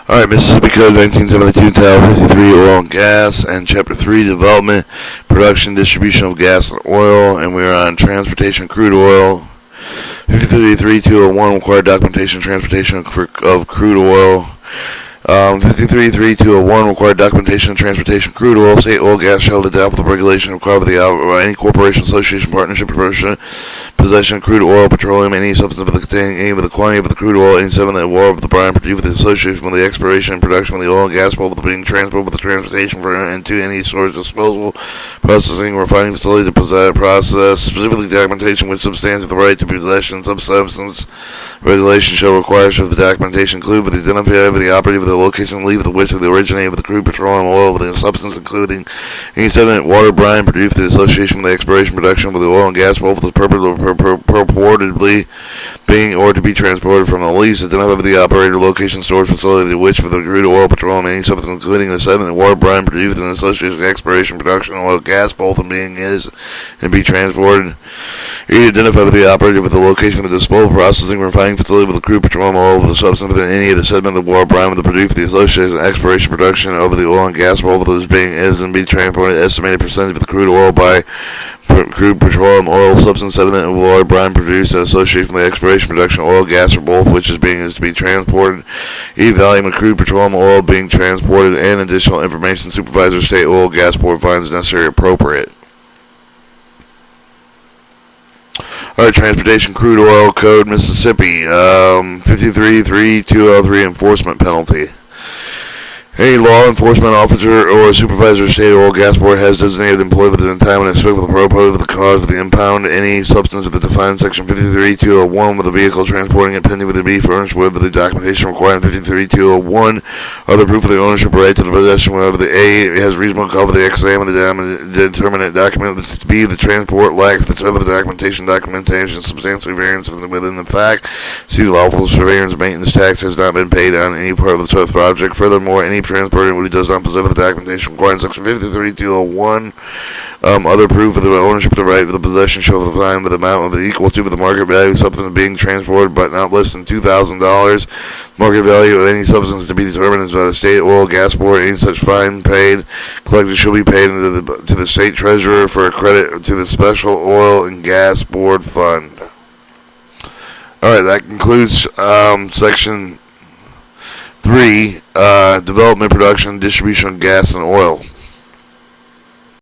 Alright, Mississippi Code 1972, Title 53, Oil and Gas, and Chapter 3, Development, Production, Distribution of Gas and Oil, and we are on Transportation Crude Oil. 53.3.201, Required Documentation, Transportation of Crude Oil. 53.3.201, Required Documentation and Transportation Crude Oil. State oil, gas shall adopt the regulation required by any corporation, association, partnership, possession of crude oil, petroleum, any substance containing any of the quantity of the crude oil, any sediment of oil of the brine produced with the association with the exploration and production of the oil and gas, both being transported with the transportation for into any storage, disposal, processing, refining facility to process, specifically documentation which substantive the right to possession, substance regulation shall require should the documentation include with the identifier of the operative of the location leave the which of the originator of the crude petroleum oil with the substance including any sediment, water, brine produced with the association with the exploration production of the oil and gas, both for the purpose of purportedly being or to be transported from the lease, identified the operator, location, storage facility, which for the crude oil, petroleum, any substance including the sediment, water, brine produced in association with exploration, production, oil, gas, both of being is and be transported. Either identified the operator with the location of the disposal, processing, refining facility with the crude petroleum oil with the substance within any of the sediment, the water, brine with the produced for the association, exploration, production over the oil and gas, both of those being is and be transported. Estimated percentage of the crude oil by crude petroleum oil, substance, sediment, and water, brine produced in association with the exploration, production, oil, gas, or both, which is being is to be transported. Volume of crude petroleum oil being transported, and additional information supervisor, state oil, gas board finds necessary appropriate. Alright, Transportation Crude Oil Code, Mississippi, 53.3.203 Enforcement Penalty. Any law enforcement officer or supervisor of state oil gas board has designated employee within the time and expect with the purpose of the cause of the impound any substance of the defined section 53.201 with a vehicle transporting it pending with it be furnished with the documentation required in 53.201 other proof of the ownership right to the possession whenever the A has reasonable call for the examine the determinate document to be the transport lacks the documentation substantially variance within the fact. See the lawful surveillance maintenance tax has not been paid on any part of the project. Furthermore, any transporting when he does not possess the documentation required in section 53.201 other proof of the ownership of the right of the possession shall be defined with the amount of equal to the market value of substance being transported but not less than $2,000. Market value of any substance to be determined by the state oil gas board. Any such fine paid collected shall be paid to the state treasurer for a credit to the special oil and gas board fund. Alright, that concludes section 3, development, production, distribution of gas and oil.